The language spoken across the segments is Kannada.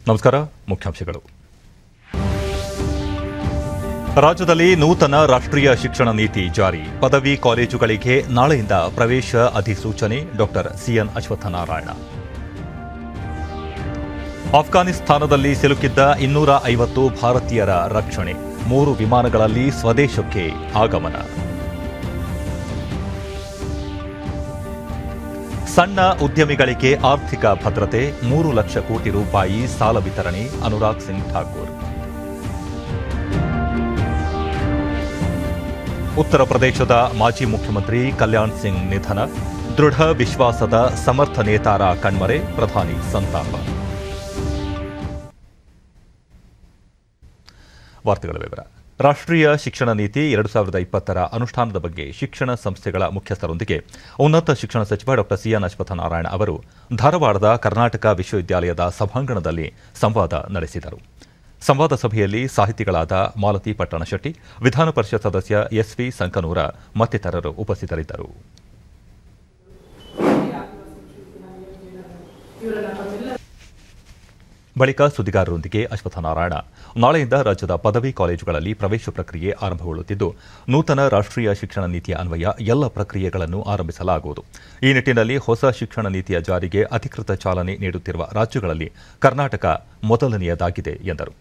ನಮಸ್ಕಾರ. ಮುಖ್ಯಾಂಶಗಳು. ರಾಜ್ಯದಲ್ಲಿ ನೂತನ ರಾಷ್ಟ್ರೀಯ ಶಿಕ್ಷಣ ನೀತಿ ಜಾರಿ. ಪದವಿ ಕಾಲೇಜುಗಳಿಗೆ ನಾಳೆಯಿಂದ ಪ್ರವೇಶ ಅಧಿಸೂಚನೆ. Doctor CN Ashwathnarayan. ಅಫ್ಘಾನಿಸ್ತಾನದಲ್ಲಿ ಸಿಲುಕಿದ್ದ 250 ಭಾರತೀಯರ ರಕ್ಷಣೆ. 3 ವಿಮಾನಗಳಲ್ಲಿ ಸ್ವದೇಶಕ್ಕೆ ಆಗಮನ. ಸಣ್ಣ ಉದ್ಯಮಿಗಳಿಗೆ ಆರ್ಥಿಕ ಭದ್ರತೆ. 3 ಲಕ್ಷ ಕೋಟಿ ರೂಪಾಯಿ ಸಾಲ ವಿತರಣೆ. ಅನುರಾಗ್ ಸಿಂಗ್ ಠಾಕೂರ್. ಉತ್ತರ ಪ್ರದೇಶದ ಮಾಜಿ ಮುಖ್ಯಮಂತ್ರಿ ಕಲ್ಯಾಣ್ ಸಿಂಗ್ ನಿಧನ. ದೃಢ ವಿಶ್ವಾಸದ ಸಮರ್ಥ ನೇತಾರ ಕಣ್ಮರೆ. ಪ್ರಧಾನಿ ಸಂತಾಪ. ವಾರ್ತೆಗಳ ವಿವರ. ರಾಷ್ಟ್ರೀಯ ಶಿಕ್ಷಣ ನೀತಿ 2020 ಅನುಷ್ಠಾನದ ಬಗ್ಗೆ ಶಿಕ್ಷಣ ಸಂಸ್ಥೆಗಳ ಮುಖ್ಯಸ್ಥರೊಂದಿಗೆ ಉನ್ನತ ಶಿಕ್ಷಣ ಸಚಿವ ಡಾಕ್ಟರ್ ಸಿಎನ್ ಅಶ್ವತ್ಥನಾರಾಯಣ ಅವರು ಧಾರವಾಡದ ಕರ್ನಾಟಕ ವಿಶ್ವವಿದ್ಯಾಲಯದ ಸಭಾಂಗಣದಲ್ಲಿ ಸಂವಾದ ನಡೆಸಿದರು. ಸಂವಾದ ಸಭೆಯಲ್ಲಿ ಸಾಹಿತಿಗಳಾದ ಮಾಲತಿ ಪಟ್ಟಣಶೆಟ್ಟಿ, ವಿಧಾನ ಪರಿಷತ್ ಸದಸ್ಯ ಎಸ್ವಿ ಸಂಕನೂರ ಮತ್ತಿತರರು ಉಪಸ್ಥಿತರಿದ್ದರು. ಬಳಿಕ ಸುದ್ದಿಗಾರರೊಂದಿಗೆ ಅಶ್ವತ್ಥನಾರಾಯಣ, ನಾಳೆಯಿಂದ ರಾಜ್ಯದ ಪದವಿ ಕಾಲೇಜುಗಳಲ್ಲಿ ಪ್ರವೇಶ ಪ್ರಕ್ರಿಯೆ ಆರಂಭಗೊಳ್ಳುತ್ತಿದ್ದು, ನೂತನ ರಾಷ್ಟ್ರೀಯ ಶಿಕ್ಷಣ ನೀತಿಯ ಅನ್ವಯ ಎಲ್ಲ ಪ್ರಕ್ರಿಯೆಗಳನ್ನು ಆರಂಭಿಸಲಾಗುವುದು. ಈ ನಿಟ್ಟಿನಲ್ಲಿ ಹೊಸ ಶಿಕ್ಷಣ ನೀತಿಯ ಜಾರಿಗೆ ಅಧಿಕೃತ ಚಾಲನೆ ನೀಡುತ್ತಿರುವ ರಾಜ್ಯಗಳಲ್ಲಿ ಕರ್ನಾಟಕ ಮೊದಲನೆಯದಾಗಿದೆ ಎಂದರು.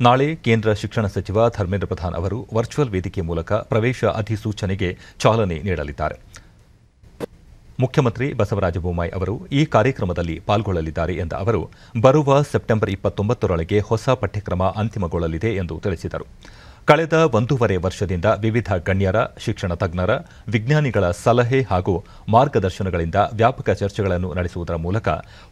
ನಾಳೆ ಕೇಂದ್ರ ಶಿಕ್ಷಣ ಸಚಿವ ಧರ್ಮೇಂದ್ರ ಪ್ರಧಾನ್ ಅವರು ವರ್ಚುವಲ್ ವೇದಿಕೆ ಮೂಲಕ ಪ್ರವೇಶ ಅಧಿಸೂಚನೆಗೆ ಚಾಲನೆ ನೀಡಲಿದ್ದಾರೆ. ಮುಖ್ಯಮಂತ್ರಿ ಬಸವರಾಜ ಬೊಮ್ಮಾಯಿ ಅವರು ಈ ಕಾರ್ಯಕ್ರಮದಲ್ಲಿ ಪಾಲ್ಗೊಳ್ಳಲಿದ್ದಾರೆ ಎಂದ ಅವರು, ಬರುವ ಸೆಪ್ಟೆಂಬರ್ 29ರೊಳಗೆ ಹೊಸ ಪಠ್ಯಕ್ರಮ ಅಂತಿಮಗೊಳ್ಳಲಿದೆ ಎಂದು ತಿಳಿಸಿದರು. ಕಳೆದ 1.5 ವರ್ಷದಿಂದ ವಿವಿಧ ಗಣ್ಯರ, ಶಿಕ್ಷಣ ತಜ್ಞರ, ವಿಜ್ಞಾನಿಗಳ ಸಲಹೆ ಹಾಗೂ ಮಾರ್ಗದರ್ಶನಗಳಿಂದ ವ್ಯಾಪಕ ಚರ್ಚೆಗಳನ್ನು ನಡೆಸುವುದರ ಮೂಲಕ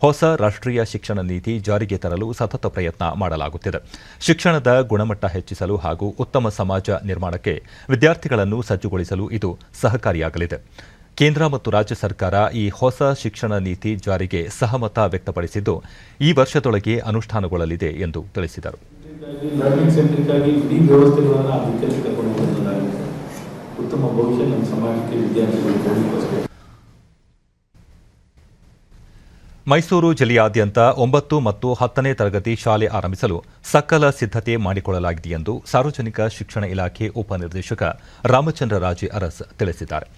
ಹೊಸ ರಾಷ್ಟ್ರೀಯ ಶಿಕ್ಷಣ ನೀತಿ ಜಾರಿಗೆ ತರಲು ಸತತ ಪ್ರಯತ್ನ ಮಾಡಲಾಗುತ್ತಿದೆ. ಶಿಕ್ಷಣದ ಗುಣಮಟ್ಟ ಹೆಚ್ಚಿಸಲು ಹಾಗೂ ಉತ್ತಮ ಸಮಾಜ ನಿರ್ಮಾಣಕ್ಕೆ ವಿದ್ಯಾರ್ಥಿಗಳನ್ನು ಸಜ್ಜುಗೊಳಿಸಲು ಇದು ಸಹಕಾರಿಯಾಗಲಿದೆ. ಕೇಂದ್ರ ಮತ್ತು ರಾಜ್ಯ ಸರ್ಕಾರ ಈ ಹೊಸ ಶಿಕ್ಷಣ ನೀತಿ ಜಾರಿಗೆ ಸಹಮತ ವ್ಯಕ್ತಪಡಿಸಿದ್ದು, ಈ ವರ್ಷದೊಳಗೆ ಅನುಷ್ಠಾನಗೊಳ್ಳಲಿದೆ ಎಂದು ತಿಳಿಸಿದರು. ಮೈಸೂರು ಜಿಲ್ಲೆಯಾದ್ಯಂತ 9 ಮತ್ತು 10ನೇ ತರಗತಿ ಶಾಲೆ ಆರಂಭಿಸಲು ಸಕಲ ಸಿದ್ಧತೆ ಮಾಡಿಕೊಳ್ಳಲಾಗಿದೆ ಎಂದು ಸಾರ್ವಜನಿಕ ಶಿಕ್ಷಣ ಇಲಾಖೆ ಉಪನಿರ್ದೇಶಕ ರಾಮಚಂದ್ರ ರಾಜೆ ಅರಸ್ ತಿಳಿಸಿದ್ದಾರೆ.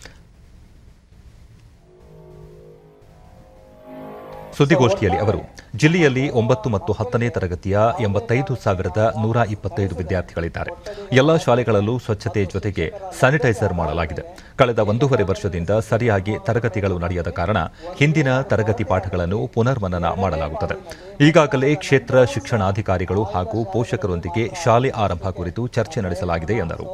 ಸುದ್ದಿಗೋಷ್ಠಿಯಲ್ಲಿ ಅವರು, ಜಿಲ್ಲೆಯಲ್ಲಿ 9 ಮತ್ತು 10ನೇ ತರಗತಿಯ 85,125 ವಿದ್ಯಾರ್ಥಿಗಳಿದ್ದಾರೆ. ಎಲ್ಲಾ ಶಾಲೆಗಳಲ್ಲೂ ಸ್ವಚ್ಛತೆ ಜೊತೆಗೆ ಸ್ಯಾನಿಟೈಸರ್ ಮಾಡಲಾಗಿದೆ. ಕಳೆದ 1.5 ವರ್ಷದಿಂದ ಸರಿಯಾಗಿ ತರಗತಿಗಳು ನಡೆಯದ ಕಾರಣ ಹಿಂದಿನ ತರಗತಿ ಪಾಠಗಳನ್ನು ಪುನರ್ಮನನ ಮಾಡಲಾಗುತ್ತದೆ. ಈಗಾಗಲೇ ಕ್ಷೇತ್ರ ಶಿಕ್ಷಣಾಧಿಕಾರಿಗಳು ಹಾಗೂ ಪೋಷಕರೊಂದಿಗೆ ಶಾಲೆ ಆರಂಭ ಕುರಿತು ಚರ್ಚೆ ನಡೆಸಲಾಗಿದೆ ಎಂದರು.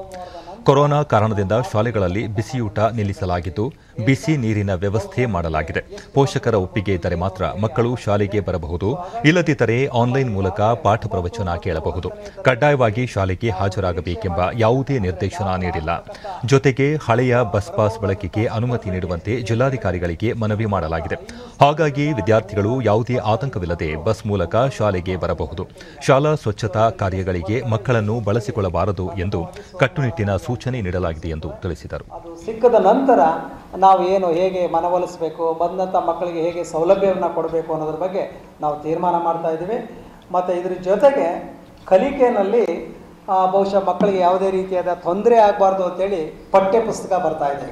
ಕೊರೋನಾ ಕಾರಣದಿಂದ ಶಾಲೆಗಳಲ್ಲಿ ಬಿಸಿಯೂಟ ನಿಲ್ಲಿಸಲಾಗಿದ್ದು, ಬಿಸಿ ನೀರಿನ ವ್ಯವಸ್ಥೆ ಮಾಡಲಾಗಿದೆ. ಪೋಷಕರ ಒಪ್ಪಿಗೆ ಇದ್ದರೆ ಮಾತ್ರ ಮಕ್ಕಳು ಶಾಲೆಗೆ ಬರಬಹುದು. ಇಲ್ಲದಿದ್ದರೆ ಆನ್ಲೈನ್ ಮೂಲಕ ಪಾಠ ಪ್ರವಚನ ಕೇಳಬಹುದು. ಕಡ್ಡಾಯವಾಗಿ ಶಾಲೆಗೆ ಹಾಜರಾಗಬೇಕೆಂಬ ಯಾವುದೇ ನಿರ್ದೇಶನ ನೀಡಿಲ್ಲ. ಜೊತೆಗೆ ಹಳೆಯ ಬಸ್ ಪಾಸ್ ಬಳಕೆಗೆ ಅನುಮತಿ ನೀಡುವಂತೆ ಜಿಲ್ಲಾಧಿಕಾರಿಗಳಿಗೆ ಮನವಿ ಮಾಡಲಾಗಿದೆ. ಹಾಗಾಗಿ ವಿದ್ಯಾರ್ಥಿಗಳು ಯಾವುದೇ ಆತಂಕವಿಲ್ಲದೆ ಬಸ್ ಮೂಲಕ ಶಾಲೆಗೆ ಬರಬಹುದು. ಶಾಲಾ ಸ್ವಚ್ಛತಾ ಕಾರ್ಯಗಳಿಗೆ ಮಕ್ಕಳನ್ನು ಬಳಸಿಕೊಳ್ಳಬಾರದು ಎಂದು ಕಟ್ಟುನಿಟ್ಟಿನ ಸೂಚನೆ ನೀಡಲಾಗಿದೆ ಎಂದು ತಿಳಿಸಿದರು. ಸಿಕ್ಕದ ನಂತರ ನಾವು ಹೇಗೆ ಮನವೊಲಿಸಬೇಕು, ಬಂದಂಥ ಮಕ್ಕಳಿಗೆ ಹೇಗೆ ಸೌಲಭ್ಯವನ್ನು ಕೊಡಬೇಕು ಅನ್ನೋದ್ರ ಬಗ್ಗೆ ನಾವು ತೀರ್ಮಾನ ಮಾಡ್ತಾ ಇದ್ದೀವಿ. ಮತ್ತು ಇದ್ರ ಜೊತೆಗೆ ಕಲಿಕೆಯಲ್ಲಿ ಬಹುಶಃ ಮಕ್ಕಳಿಗೆ ಯಾವುದೇ ರೀತಿಯಾದ ತೊಂದರೆ ಆಗಬಾರ್ದು ಅಂತೇಳಿ ಪಠ್ಯ ಪುಸ್ತಕ ಬರ್ತಾ ಇದೆ.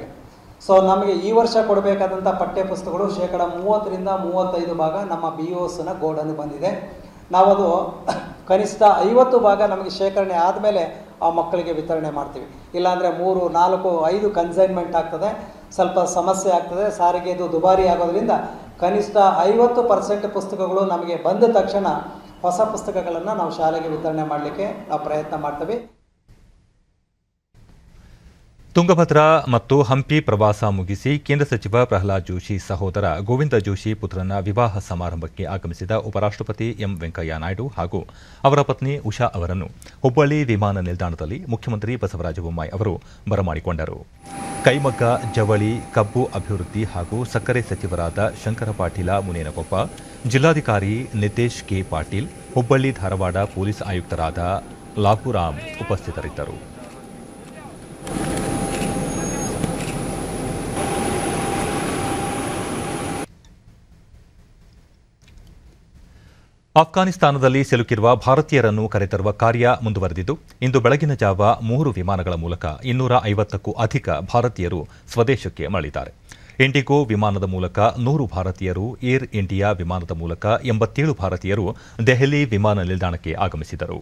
ಸೊ ನಮಗೆ ಈ ವರ್ಷ ಕೊಡಬೇಕಾದಂಥ ಪಠ್ಯ ಪುಸ್ತಕಗಳು 30% 35% ನಮ್ಮ BOSನ ಗೋಡನ್ನು ಬಂದಿದೆ. ನಾವದು ಕನಿಷ್ಠ 50 ಭಾಗ ನಮಗೆ ಶೇಖರಣೆ ಆದಮೇಲೆ ಆ ಮಕ್ಕಳಿಗೆ ವಿತರಣೆ ಮಾಡ್ತೀವಿ. ಇಲ್ಲಾಂದರೆ 3, 4, 5 ಕನ್ಸೈನ್ಮೆಂಟ್ ಆಗ್ತದೆ, ಸ್ವಲ್ಪ ಸಮಸ್ಯೆ ಆಗ್ತದೆ. ಸಾರಿಗೆದು ದುಬಾರಿ ಆಗೋದ್ರಿಂದ ಕನಿಷ್ಠ 50% ಪುಸ್ತಕಗಳು ನಮಗೆ ಬಂದ ತಕ್ಷಣ ಹೊಸ ಪುಸ್ತಕಗಳನ್ನು ನಾವು ಶಾಲೆಗೆ ವಿತರಣೆ ಮಾಡಲಿಕ್ಕೆ ನಾವು ಪ್ರಯತ್ನ ಮಾಡ್ತೀವಿ. ತುಂಗಭದ್ರಾ ಮತ್ತು ಹಂಪಿ ಪ್ರವಾಸ ಮುಗಿಸಿ ಕೇಂದ್ರ ಸಚಿವ ಪ್ರಹ್ಲಾದ್ ಜೋಶಿ ಸಹೋದರ ಗೋವಿಂದ ಜೋಶಿ ಪುತ್ರನ ವಿವಾಹ ಸಮಾರಂಭಕ್ಕೆ ಆಗಮಿಸಿದ ಉಪರಾಷ್ಟ್ರಪತಿ ಎಂ ವೆಂಕಯ್ಯ ನಾಯ್ಡು ಹಾಗೂ ಅವರ ಪತ್ನಿ ಉಷಾ ಅವರನ್ನು ಹುಬ್ಬಳ್ಳಿ ವಿಮಾನ ನಿಲ್ದಾಣದಲ್ಲಿ ಮುಖ್ಯಮಂತ್ರಿ ಬಸವರಾಜ ಬೊಮ್ಮಾಯಿ ಅವರು ಬರಮಾಡಿಕೊಂಡರು. ಕೈಮಗ್ಗ, ಜವಳಿ, ಕಬ್ಬು ಅಭಿವೃದ್ಧಿ ಹಾಗೂ ಸಕ್ಕರೆ ಸಚಿವರಾದ ಶಂಕರ ಪಾಟೀಲ ಮುನೇನಕೊಪ್ಪ, ಜಿಲ್ಲಾಧಿಕಾರಿ ನಿತೇಶ್ ಕೆ ಪಾಟೀಲ್, ಹುಬ್ಬಳ್ಳಿ ಧಾರವಾಡ ಪೊಲೀಸ್ ಆಯುಕ್ತರಾದ ಲಾಪುರಾಮ್ ಉಪಸ್ಥಿತರಿದ್ದರು. ಅಫ್ಘಾನಿಸ್ತಾನದಲ್ಲಿ ಸಿಲುಕಿರುವ ಭಾರತೀಯರನ್ನು ಕರೆತರುವ ಕಾರ್ಯ ಮುಂದುವರೆದಿದ್ದು ಇಂದು ಬೆಳಗಿನ ಜಾವ 3 ವಿಮಾನಗಳ ಮೂಲಕ 250ಕ್ಕೂ ಅಧಿಕ ಭಾರತೀಯರು ಸ್ವದೇಶಕ್ಕೆ ಮರಳಿದ್ದಾರೆ. ಇಂಡಿಗೋ ವಿಮಾನದ ಮೂಲಕ 100 ಭಾರತೀಯರು, ಏರ್ ಇಂಡಿಯಾ ವಿಮಾನದ ಮೂಲಕ 87 ಭಾರತೀಯರು ದೆಹಲಿ ವಿಮಾನ ನಿಲ್ದಾಣಕ್ಕೆ ಆಗಮಿಸಿದರು.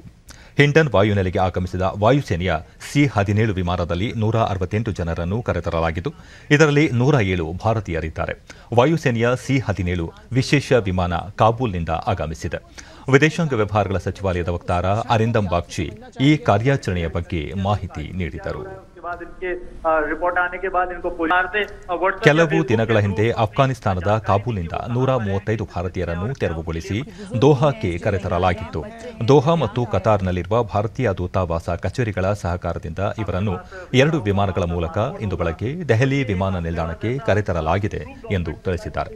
ಹಿಂಡನ್ ವಾಯುನೆಲೆಗೆ ಆಗಮಿಸಿದ ವಾಯುಸೇನೆಯ C-17 ವಿಮಾನದಲ್ಲಿ 168 ಜನರನ್ನು ಕರೆತರಲಾಗಿದ್ದು, ಇದರಲ್ಲಿ 107 ಭಾರತೀಯರಿದ್ದಾರೆ. ವಾಯುಸೇನೆಯ C-17 ವಿಶೇಷ ವಿಮಾನ ಕಾಬೂಲ್ನಿಂದ ಆಗಮಿಸಿದೆ. ವಿದೇಶಾಂಗ ವ್ಯವಹಾರಗಳ ಸಚಿವಾಲಯದ ವಕ್ತಾರ ಅರಿಂದಮ್ ಬಾಗ್ಚಿ ಈ ಕಾರ್ಯಾಚರಣೆಯ ಬಗ್ಗೆ ಮಾಹಿತಿ ನೀಡಿದರು. ಕೆಲವು ದಿನಗಳ ಹಿಂದೆ ಅಫ್ಘಾನಿಸ್ತಾನದ ಕಾಬೂಲ್ನಿಂದ 135 ಭಾರತೀಯರನ್ನು ತೆರವುಗೊಳಿಸಿ ದೋಹಾಕ್ಕೆ ಕರೆತರಲಾಗಿತ್ತು. ದೋಹಾ ಮತ್ತು ಕತಾರ್ನಲ್ಲಿರುವ ಭಾರತೀಯ ದೂತಾವಾಸ ಕಚೇರಿಗಳ ಸಹಕಾರದಿಂದ ಇವರನ್ನು 2 ವಿಮಾನಗಳ ಮೂಲಕ ಇಂದು ಬೆಳಗ್ಗೆ ದೆಹಲಿ ವಿಮಾನ ನಿಲ್ದಾಣಕ್ಕೆ ಕರೆತರಲಾಗಿದೆ ಎಂದು ತಿಳಿಸಿದ್ದಾರೆ.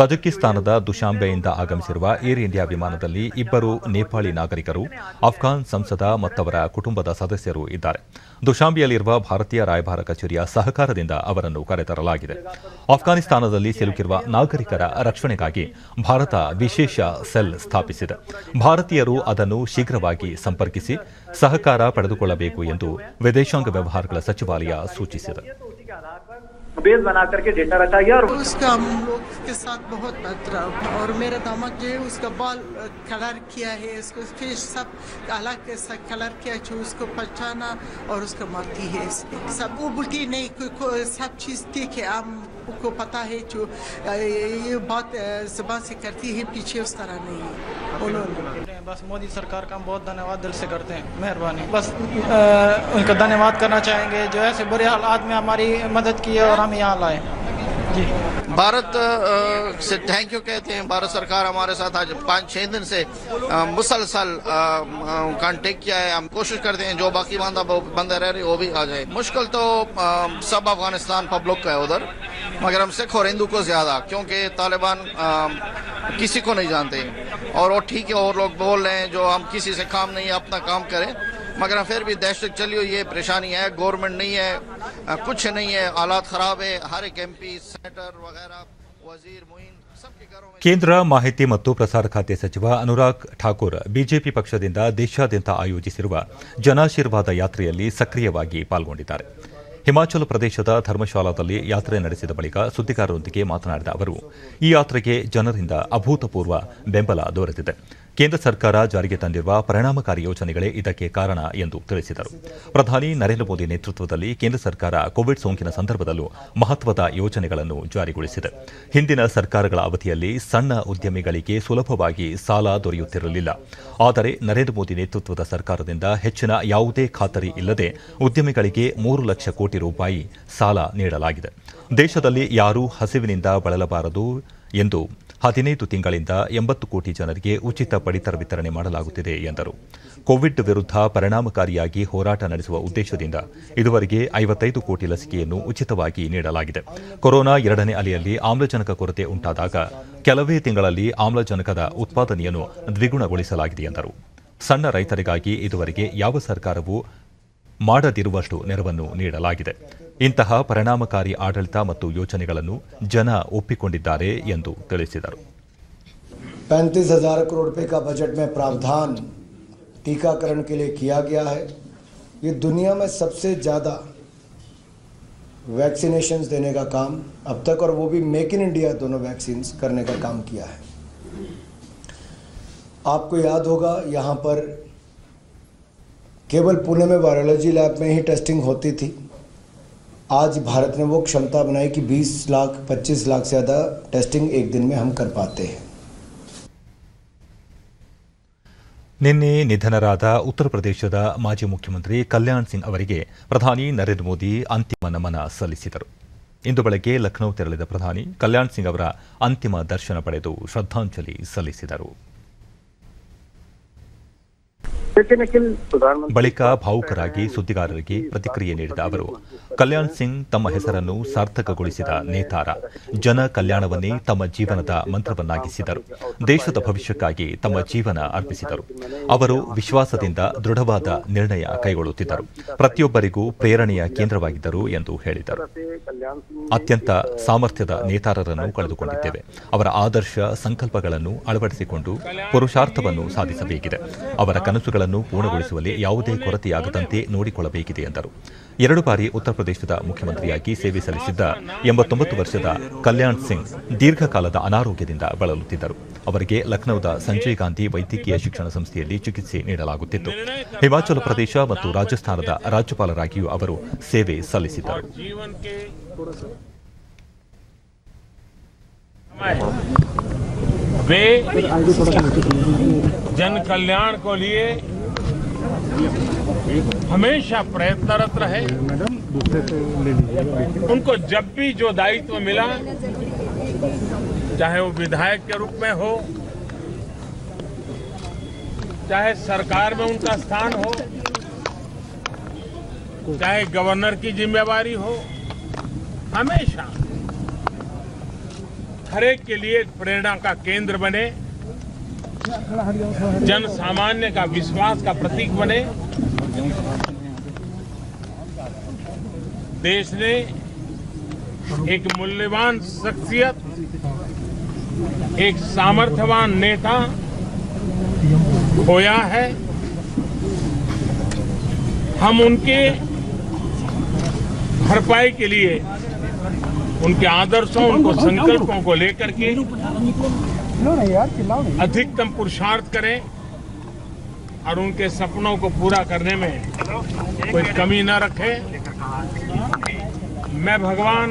ತಜಿಕಿಸ್ತಾನದ ದುಶಾಂಬೆಯಿಂದ ಆಗಮಿಸಿರುವ ಏರ್ ಇಂಡಿಯಾ ವಿಮಾನದಲ್ಲಿ 2 ನೇಪಾಳಿ ನಾಗರಿಕರು, ಅಫ್ಘಾನ್ ಸಂಸದ ಮತ್ತವರ ಕುಟುಂಬದ ಸದಸ್ಯರು ಇದ್ದಾರೆ. ದುಶಾಂಬೆಯಲ್ಲಿರುವ ಭಾರತೀಯ ರಾಯಭಾರ ಕಚೇರಿಯ ಸಹಕಾರದಿಂದ ಅವರನ್ನು ಕರೆತರಲಾಗಿದೆ. ಅಫ್ಘಾನಿಸ್ತಾನದಲ್ಲಿ ಸಿಲುಕಿರುವ ನಾಗರಿಕರ ರಕ್ಷಣೆಗಾಗಿ ಭಾರತ ವಿಶೇಷ ಸೆಲ್ ಸ್ಥಾಪಿಸಿದೆ. ಭಾರತೀಯರು ಅದನ್ನು ಶೀಘ್ರವಾಗಿ ಸಂಪರ್ಕಿಸಿ ಸಹಕಾರ ಪಡೆದುಕೊಳ್ಳಬೇಕು ಎಂದು ವಿದೇಶಾಂಗ ವ್ಯವಹಾರಗಳ ಸಚಿವಾಲಯ ಸೂಚಿಸಿದೆ. बेस बना करके डेटा रखा गया और उसका हम लोग के साथ बहुत बदरा और मेरा दामाद जो है उसका बाल कलर किया है, उसको फेस सब अलग सा कलर किया जो उसको पहचाना और उसका मारती है सब वो बोलती नहीं सब चीज़ ठीक है आपको पता है जो ये बात जुबान से करती है पीछे उस तरह नहीं है. बस मोदी सरकार का हम बहुत धन्यवाद दिल से करते हैं. मेहरबानी बस उनका धन्यवाद करना चाहेंगे जो ऐसे बुरे हालात में हमारी मदद की है और हम यहाँ लाए. जी भारत से थैंक यू कहते हैं. भारत सरकार हमारे साथ आज 5-6 दिन से मुसलसल कांटेक्ट किया है. हम कोशिश करते हैं जो बाकी बंदे रह रहे वो भी आ जाए. मुश्किल तो सब अफगानिस्तान पब्लिक का है उधर, मगर हम सिख और हिंदू को ज़्यादा, क्योंकि तालिबान किसी को नहीं जानते और वो ठीक है और लोग बोल रहे हैं जो हम किसी से काम नहीं है अपना काम करें, मगर फिर भी दहशत चली हुई है, परेशानी है, गवर्नमेंट नहीं है, कुछ नहीं है, हालात ख़राब है. हर एक MP सेनेटर वगैरह वजीर मुइन सबके घरों में. ಕೇಂದ್ರ ಮಾಹಿತಿ ಮತ್ತು ಪ್ರಸಾರ ಖಾತೆ ಸಚಿವ ಅನುರಾಗ್ ಠಾಕೂರ್ ಬಿಜೆಪಿ ಪಕ್ಷದಿಂದ ದೇಶಾದ್ಯಂತ ಆಯೋಜಿಸಿರುವ ಜನಾಶೀರ್ವಾದ ಯಾತ್ರೆಯಲ್ಲಿ ಸಕ್ರಿಯವಾಗಿ ಪಾಲ್ಗೊಂಡಿದ್ದಾರೆ. ಹಿಮಾಚಲ ಪ್ರದೇಶದ ಧರ್ಮಶಾಲಾದಲ್ಲಿ ಯಾತ್ರೆ ನಡೆಸಿದ ಬಳಿಕ ಸುದ್ದಿಗಾರರೊಂದಿಗೆ ಮಾತನಾಡಿದ ಅವರು, ಈ ಯಾತ್ರೆಗೆ ಜನರಿಂದ ಅಭೂತಪೂರ್ವ ಬೆಂಬಲ ದೊರೆತಿದೆ. ಕೇಂದ್ರ ಸರ್ಕಾರ ಜಾರಿಗೆ ತಂದಿರುವ ಪರಿಣಾಮಕಾರಿ ಯೋಜನೆಗಳೇ ಇದಕ್ಕೆ ಕಾರಣ ಎಂದು ತಿಳಿಸಿದರು. ಪ್ರಧಾನಿ ನರೇಂದ್ರ ಮೋದಿ ನೇತೃತ್ವದಲ್ಲಿ ಕೇಂದ್ರ ಸರ್ಕಾರ ಕೋವಿಡ್ ಸೋಂಕಿನ ಸಂದರ್ಭದಲ್ಲೂ ಮಹತ್ವದ ಯೋಜನೆಗಳನ್ನು ಜಾರಿಗೊಳಿಸಿದೆ. ಹಿಂದಿನ ಸರ್ಕಾರಗಳ ಅವಧಿಯಲ್ಲಿ ಸಣ್ಣ ಉದ್ಯಮಿಗಳಿಗೆ ಸುಲಭವಾಗಿ ಸಾಲ ದೊರೆಯುತ್ತಿರಲಿಲ್ಲ. ಆದರೆ ನರೇಂದ್ರ ಮೋದಿ ನೇತೃತ್ವದ ಸರ್ಕಾರದಿಂದ ಹೆಚ್ಚಿನ ಯಾವುದೇ ಖಾತರಿ ಇಲ್ಲದೆ ಉದ್ಯಮಿಗಳಿಗೆ 3 ಲಕ್ಷ ಕೋಟಿ ರೂಪಾಯಿ ಸಾಲ ನೀಡಲಾಗಿದೆ. ದೇಶದಲ್ಲಿ ಯಾರೂ ಹಸಿವಿನಿಂದ ಬಳಲಬಾರದು ಎಂದು 15 ತಿಂಗಳಿಂದ 80 ಕೋಟಿ ಜನರಿಗೆ ಉಚಿತ ಪಡಿತರ ವಿತರಣೆ ಮಾಡಲಾಗುತ್ತಿದೆ ಎಂದರು. ಕೋವಿಡ್ ವಿರುದ್ಧ ಪರಿಣಾಮಕಾರಿಯಾಗಿ ಹೋರಾಟ ನಡೆಸುವ ಉದ್ದೇಶದಿಂದ ಇದುವರೆಗೆ 55 ಕೋಟಿ ಲಸಿಕೆಯನ್ನು ಉಚಿತವಾಗಿ ನೀಡಲಾಗಿದೆ. ಕೊರೋನಾ 2ನೇ ಅಲೆಯಲ್ಲಿ ಆಮ್ಲಜನಕ ಕೊರತೆ ಉಂಟಾದಾಗ ಕೆಲವೇ ತಿಂಗಳಲ್ಲಿ ಆಮ್ಲಜನಕದ ಉತ್ಪಾದನೆಯನ್ನು ದ್ವಿಗುಣಗೊಳಿಸಲಾಗಿದೆ ಎಂದರು. ಸಣ್ಣ ರೈತರಿಗಾಗಿ ಇದುವರೆಗೆ ಯಾವ ಸರ್ಕಾರವೂ ಮಾಡದಿರುವಷ್ಟು ನೆರವನ್ನು ನೀಡಲಾಗಿದೆ. ಇಂತಹ ಪರಿಣಾಮಕಾರಿ ಆಡಳಿತ ಮತ್ತು ಯೋಜನೆಗಳನ್ನು ಜನ ಒಪ್ಪಿಕೊಂಡಿದ್ದಾರೆ ಎಂದು ತಿಳಿಸಿದರು. 35,000 करोड़ रुपए का बजट में प्रावधान टीकाकरण के लिए किया गया है. ये दुनिया में सबसे ज़्यादा वैक्सीनेशंस देने का काम अब तक, और वो भी मेक इन इंडिया दोनों वैक्सीन्स करने का काम किया है. आपको याद होगा यहाँ पर केवल पुणे में वायरोलॉजी लैब में ही टेस्टिंग होती थी. आज भारत ने वो क्षमता बनाई कि 20 लाख 25 लाख से ज़्यादा टेस्टिंग एक दिन में हम कर पाते हैं. ನಿನ್ನೆ ನಿಧನರಾದ ಉತ್ತರ ಪ್ರದೇಶದ ಮಾಜಿ ಮುಖ್ಯಮಂತ್ರಿ ಕಲ್ಯಾಣ್ ಸಿಂಗ್ ಅವರಿಗೆ ಪ್ರಧಾನಿ ನರೇಂದ್ರ ಮೋದಿ ಅಂತಿಮ ನಮನ ಸಲ್ಲಿಸಿದರು. ಇಂದು ಬೆಳಗ್ಗೆ ಲಖನೌ ತೆರಳಿದ ಪ್ರಧಾನಿ ಕಲ್ಯಾಣ್ ಸಿಂಗ್ ಅವರ ಅಂತಿಮ ದರ್ಶನ ಪಡೆದು ಶ್ರದ್ಧಾಂಜಲಿ ಸಲ್ಲಿಸಿದರು. लेकिन अखिल प्रधानमंत्री ಬಳಿಕ ಭಾವುಕರಾಗಿ ಸುದ್ದಿಗಾರರಿಗೆ ಪ್ರತಿಕ್ರಿಯೆ ನೀಡಿದ ಅವರು ಕಲ್ಯಾಣ್ ಸಿಂಗ್ ತಮ್ಮ ಹೆಸರನ್ನು ಸಾರ್ಥಕಗೊಳಿಸಿದ ನೇತಾರ, ಜನ ಕಲ್ಯಾಣವನ್ನೇ ತಮ್ಮ ಜೀವನದ ಮಂತ್ರವನ್ನಾಗಿಸಿದರು, ದೇಶದ ಭವಿಷ್ಯಕ್ಕಾಗಿ ತಮ್ಮ ಜೀವನ ಅರ್ಪಿಸಿದರು. ಅವರು ವಿಶ್ವಾಸದಿಂದ ದೃಢವಾದ ನಿರ್ಣಯ ಕೈಗೊಳ್ಳುತ್ತಿದ್ದರು, ಪ್ರತಿಯೊಬ್ಬರಿಗೂ ಪ್ರೇರಣೆಯ ಕೇಂದ್ರವಾಗಿದ್ದರು ಎಂದು ಹೇಳಿದರು. ಅತ್ಯಂತ ಸಾಮರ್ಥ್ಯದ ನೇತಾರರನ್ನು ಕಳೆದುಕೊಂಡಿದ್ದೇವೆ. ಅವರ ಆದರ್ಶ ಸಂಕಲ್ಪಗಳನ್ನು ಅಳವಡಿಸಿಕೊಂಡು ಪುರುಷಾರ್ಥವನ್ನು ಸಾಧಿಸಬೇಕಿದೆ. ಅವರ ಕನಸುಗಳನ್ನು ಪೂರ್ಣಗೊಳಿಸುವಲ್ಲಿ ಯಾವುದೇ ಕೊರತೆಯಾಗದಂತೆ ನೋಡಿಕೊಳ್ಳಬೇಕಿದೆ ಎಂದರು. 2 ಬಾರಿ ಉತ್ತರ ಪ್ರದೇಶದ ಮುಖ್ಯಮಂತ್ರಿಯಾಗಿ ಸೇವೆ ಸಲ್ಲಿಸಿದ್ದ 89 ವರ್ಷದ ಕಲ್ಯಾಣ್ ಸಿಂಗ್ ದೀರ್ಘಕಾಲದ ಅನಾರೋಗ್ಯದಿಂದ ಬಳಲುತ್ತಿದ್ದರು. ಅವರಿಗೆ ಲಖನೌದ ಸಂಜಯ್ ಗಾಂಧಿ ವೈದ್ಯಕೀಯ ಶಿಕ್ಷಣ ಸಂಸ್ಥೆಯಲ್ಲಿ ಚಿಕಿತ್ಸೆ ನೀಡಲಾಗುತ್ತಿತ್ತು. ಹಿಮಾಚಲ ಪ್ರದೇಶ ಮತ್ತು ರಾಜಸ್ಥಾನದ ರಾಜ್ಯಪಾಲರಾಗಿಯೂ ಅವರು ಸೇವೆ ಸಲ್ಲಿಸಿದ್ದರು. वे जन कल्याण को लिए हमेशा प्रयत्नरत रहे। उनको जब भी जो दायित्व मिला, चाहे वो विधायक के रूप में हो, चाहे सरकार में उनका स्थान हो, चाहे गवर्नर की जिम्मेवारी हो, हमेशा हर एक के लिए प्रेरणा का केंद्र बने, जन सामान्य का विश्वास का प्रतीक बने। देश ने एक मूल्यवान शख्सियत, एक सामर्थ्यवान नेता खोया है। हम उनके भरपाई के लिए उनके आदर्शों, उनको संकल्पों को लेकर के अधिकतम पुरुषार्थ करें और उनके सपनों को पूरा करने में कोई कमी न रखें। मैं भगवान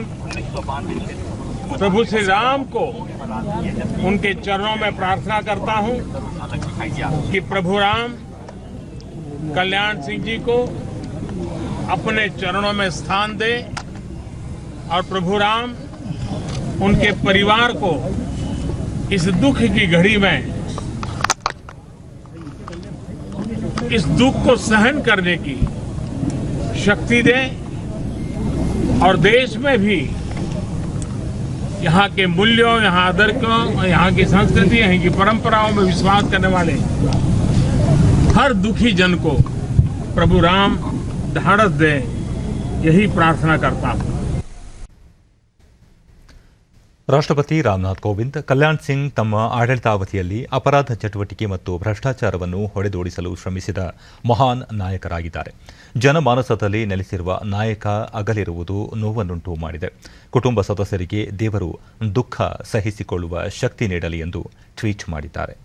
प्रभु श्री राम को उनके चरणों में प्रार्थना करता हूं कि प्रभु राम कल्याण सिंह जी को अपने चरणों में स्थान दे और प्रभु राम उनके परिवार को इस दुख की घड़ी में इस दुख को सहन करने की शक्ति दे और देश में भी यहाँ के मूल्यों, यहाँ आदर्शों, यहाँ की संस्कृति, यहाँ की परंपराओं में विश्वास करने वाले हर दुखी जन को प्रभु राम ढाढ़स दे, यही प्रार्थना करता हूँ। ರಾಷ್ಟ್ರಪತಿ ರಾಮನಾಥ್ ಕೋವಿಂದ್ ಕಲ್ಯಾಣ್ ಸಿಂಗ್ ತಮ್ಮ ಆಡಳಿತಾವಧಿಯಲ್ಲಿ ಅಪರಾಧ ಚಟುವಟಿಕೆ ಮತ್ತು ಭ್ರಷ್ಟಾಚಾರವನ್ನು ಹೊಡೆದೋಡಿಸಲು ಶ್ರಮಿಸಿದ ಮಹಾನ್ ನಾಯಕರಾಗಿದ್ದಾರೆ. ಜನಮಾನಸದಲ್ಲಿ ನೆಲೆಸಿರುವ ನಾಯಕ ಅಗಲಿರುವುದು ನೋವನ್ನುಂಟು ಮಾಡಿದೆ. ಕುಟುಂಬ ಸದಸ್ಯರಿಗೆ ದೇವರು ದುಃಖ ಸಹಿಸಿಕೊಳ್ಳುವ ಶಕ್ತಿ ನೀಡಲಿ ಎಂದು ಟ್ವೀಟ್ ಮಾಡಿದ್ದಾರೆ.